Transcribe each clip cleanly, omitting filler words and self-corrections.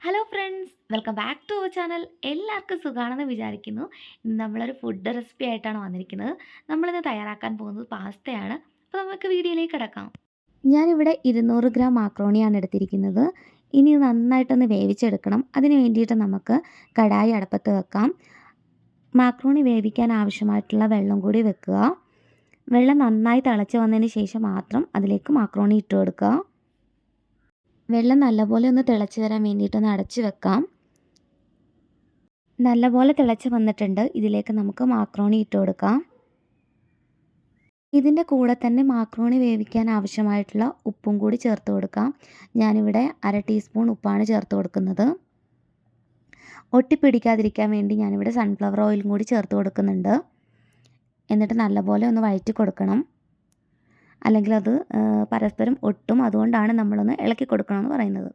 Hello friends, welcome back to our channel. എല്ലാവർക്കും സുഖമാണെന്ന് വിചാരിക്കുന്നു. ഇന്ന് നമ്മളൊരു ഫുഡ് റെസിപ്പി ആയിട്ടാണ് വന്നിരിക്കുന്നത്. നമ്മളിന്ന് തയ്യാറാക്കാൻ പോകുന്നത് പാസ്തയാണ്. അപ്പോൾ നമുക്ക് വീഡിയോയിലേക്ക് കിടക്കാം. ഞാനിവിടെ 200 ഗ്രാം മാക്രോണിയാണ് എടുത്തിരിക്കുന്നത്. ഇനി ഇത് നന്നായിട്ടൊന്ന് വേവിച്ചെടുക്കണം. അതിന് വേണ്ടിയിട്ട് നമുക്ക് കടായി അടുപ്പത്ത് വെക്കാം. മാക്രോണി വേവിക്കാൻ ആവശ്യമായിട്ടുള്ള വെള്ളം കൂടി വെക്കുക. വെള്ളം നന്നായി തിളച്ച് വന്നതിന് ശേഷം മാത്രം അതിലേക്ക് മാക്രോണി ഇട്ട് കൊടുക്കുക. വെള്ളം നല്ലപോലെ ഒന്ന് തിളച്ച് വരാൻ വേണ്ടിയിട്ടൊന്ന് അടച്ച് വെക്കാം. നല്ലപോലെ തിളച്ച് വന്നിട്ടുണ്ട്. ഇതിലേക്ക് നമുക്ക് മാക്രോണി ഇട്ട് കൊടുക്കാം. ഇതിൻ്റെ കൂടെ തന്നെ മാക്രോണി വേവിക്കാൻ ആവശ്യമായിട്ടുള്ള ഉപ്പും കൂടി ചേർത്ത് കൊടുക്കാം. ഞാനിവിടെ 1/2 ടീസ്പൂൺ ഉപ്പാണ് ചേർത്ത് കൊടുക്കുന്നത്. ഒട്ടിപ്പിടിക്കാതിരിക്കാൻ വേണ്ടി ഞാനിവിടെ സൺഫ്ലവർ ഓയിലും കൂടി ചേർത്ത് കൊടുക്കുന്നുണ്ട്. എന്നിട്ട് നല്ലപോലെ ഒന്ന് വഴറ്റി കൊടുക്കണം. അല്ലെങ്കിൽ അത് പരസ്പരം ഒട്ടും. അതുകൊണ്ടാണ് നമ്മളൊന്ന് ഇളക്കി കൊടുക്കണമെന്ന് പറയുന്നത്.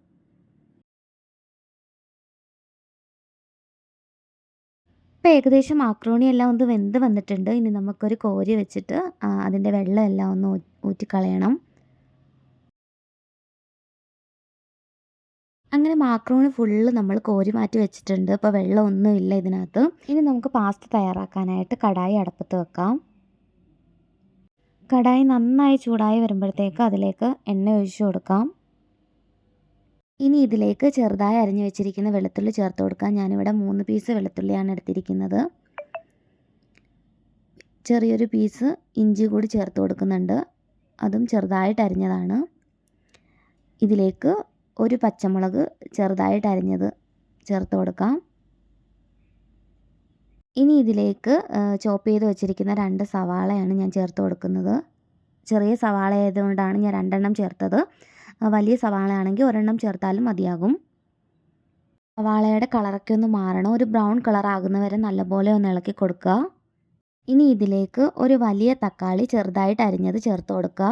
ഇപ്പോൾ ഏകദേശം മാക്രോണി എല്ലാം ഒന്ന് വെന്ത് വന്നിട്ടുണ്ട്. ഇനി നമുക്കൊരു കോരി വെച്ചിട്ട് അതിൻ്റെ വെള്ളം എല്ലാം ഒന്ന് ഊറ്റിക്കളയണം. അങ്ങനെ മാക്രോണി ഫുള്ള് നമ്മൾ കോരി മാറ്റി വെച്ചിട്ടുണ്ട്. ഇപ്പോൾ വെള്ളമൊന്നും ഇല്ല ഇതിനകത്ത്. ഇനി നമുക്ക് പാസ്ത തയ്യാറാക്കാനായിട്ട് കടായി അടുപ്പത്ത് വെക്കാം. കടായി നന്നായി ചൂടായി വരുമ്പോഴത്തേക്ക് അതിലേക്ക് എണ്ണ ഒഴിച്ച് കൊടുക്കാം. ഇനി ഇതിലേക്ക് ചെറുതായി അരിഞ്ഞു വെച്ചിരിക്കുന്ന വെളുത്തുള്ളി ചേർത്ത് കൊടുക്കാം. ഞാനിവിടെ 3 പീസ് വെളുത്തുള്ളിയാണ് എടുത്തിരിക്കുന്നത്. ചെറിയൊരു പീസ് ഇഞ്ചി കൂടി ചേർത്ത് കൊടുക്കുന്നുണ്ട്. അതും ചെറുതായിട്ട് അരിഞ്ഞതാണ്. ഇതിലേക്ക് ഒരു പച്ചമുളക് ചെറുതായിട്ട് അരിഞ്ഞത് ചേർത്ത് കൊടുക്കാം. ഇനി ഇതിലേക്ക് ചോപ്പ് ചെയ്ത് വെച്ചിരിക്കുന്ന 2 സവാളയാണ് ഞാൻ ചേർത്ത് കൊടുക്കുന്നത്. ചെറിയ സവാള ആയതുകൊണ്ടാണ് ഞാൻ 2 എണ്ണം ചേർത്തത്. വലിയ സവാള ആണെങ്കിൽ 1 എണ്ണം ചേർത്താലും മതിയാകും. സവാളയുടെ കളറൊക്കെ ഒന്ന് മാറണം. ഒരു ബ്രൗൺ കളർ ആകുന്നവരെ നല്ലപോലെ ഒന്ന് ഇളക്കി കൊടുക്കുക. ഇനി ഇതിലേക്ക് ഒരു വലിയ തക്കാളി ചെറുതായിട്ട് അരിഞ്ഞത് ചേർത്ത് കൊടുക്കുക.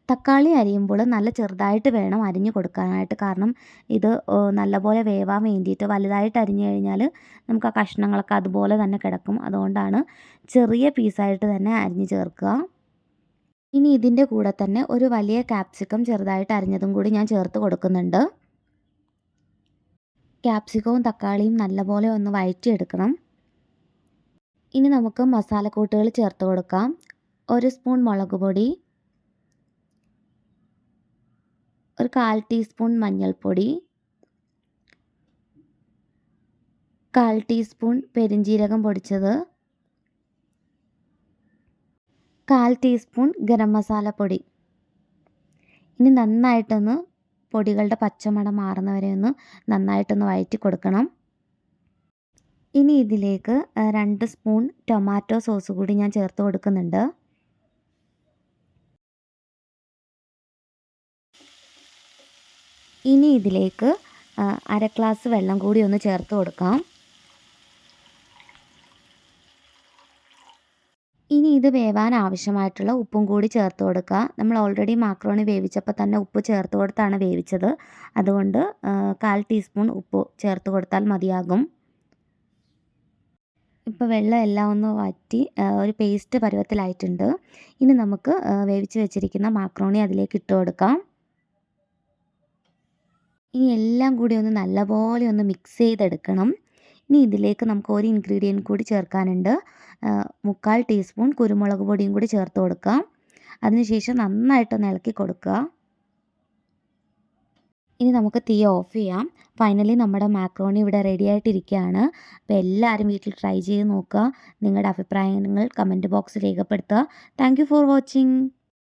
തക്കാളി അരിയുമ്പോൾ നല്ല ചെറുതായിട്ട് വേണം അരിഞ്ഞു കൊടുക്കാനായിട്ട്. കാരണം ഇത് നല്ലപോലെ വേവാൻ വേണ്ടിയിട്ട് വലുതായിട്ട് അരിഞ്ഞു കഴിഞ്ഞാൽ നമുക്ക് ആ കഷ്ണങ്ങളൊക്കെ അതുപോലെ തന്നെ കിടക്കും. അതുകൊണ്ടാണ് ചെറിയ പീസായിട്ട് തന്നെ അരിഞ്ഞ് ചേർക്കുക. ഇനി ഇതിൻ്റെ കൂടെ തന്നെ ഒരു വലിയ ക്യാപ്സിക്കം ചെറുതായിട്ട് അരിഞ്ഞതും കൂടി ഞാൻ ചേർത്ത് കൊടുക്കുന്നുണ്ട്. ക്യാപ്സിക്കവും തക്കാളിയും നല്ലപോലെ ഒന്ന് വഴറ്റിയെടുക്കണം. ഇനി നമുക്ക് മസാലക്കൂട്ടുകൾ ചേർത്ത് കൊടുക്കാം. 1 സ്പൂൺ മുളക് പൊടി, ഒരു 1/4 ടീസ്പൂൺ മഞ്ഞൾപ്പൊടി, 1/4 ടീസ്പൂൺ പെരിഞ്ജീരകം പൊടിച്ചത്, 1/4 ടീസ്പൂൺ ഗരം മസാല പൊടി. ഇനി നന്നായിട്ടൊന്ന് പൊടികളുടെ പച്ചമണം മാറുന്നവരെ ഒന്ന് നന്നായിട്ടൊന്ന് വഴറ്റി കൊടുക്കണം. ഇനി ഇതിലേക്ക് 2 സ്പൂൺ ടൊമാറ്റോ സോസ് കൂടി ഞാൻ ചേർത്ത് കൊടുക്കുന്നുണ്ട്. ഇനി ഇതിലേക്ക് 1/2 ഗ്ലാസ് വെള്ളം കൂടി ഒന്ന് ചേർത്ത് കൊടുക്കാം. ഇനി ഇത് വേവാൻ ആവശ്യമായിട്ടുള്ള ഉപ്പും കൂടി ചേർത്ത് കൊടുക്കുക. നമ്മൾ ഓൾറെഡി മാക്രോണി വേവിച്ചപ്പോൾ തന്നെ ഉപ്പ് ചേർത്ത് കൊടുത്താണ് വേവിച്ചത്. അതുകൊണ്ട് 1/4 ടീസ്പൂൺ ഉപ്പ് ചേർത്ത് കൊടുത്താൽ മതിയാകും. ഇപ്പോൾ വെള്ളം എല്ലാം ഒന്ന് വറ്റി ഒരു പേസ്റ്റ് പരുവത്തിലായിട്ടുണ്ട്. ഇനി നമുക്ക് വേവിച്ച് വെച്ചിരിക്കുന്ന മാക്രോണി അതിലേക്ക് ഇട്ട് കൊടുക്കാം. ഇനി എല്ലാം കൂടി ഒന്ന് നല്ലപോലെ ഒന്ന് മിക്സ് ചെയ്തെടുക്കണം. ഇനി ഇതിലേക്ക് നമുക്ക് ഒരു ഇൻഗ്രീഡിയൻറ്റ് കൂടി ചേർക്കാനുണ്ട്. 3/4 ടീസ്പൂൺ കുരുമുളക് പൊടിയും കൂടി ചേർത്ത് കൊടുക്കാം. അതിനുശേഷം നന്നായിട്ടൊന്ന് ഇളക്കി കൊടുക്കുക. ഇനി നമുക്ക് തീ ഓഫ് ചെയ്യാം. ഫൈനലി നമ്മുടെ മാക്രോണി ഇവിടെ റെഡി ആയിട്ടിരിക്കുകയാണ്. അപ്പോൾ എല്ലാവരും വീട്ടിൽ ട്രൈ ചെയ്ത് നോക്കുക. നിങ്ങളുടെ അഭിപ്രായങ്ങൾ കമൻറ്റ് ബോക്സിൽ രേഖപ്പെടുത്തുക. Thank you for watching.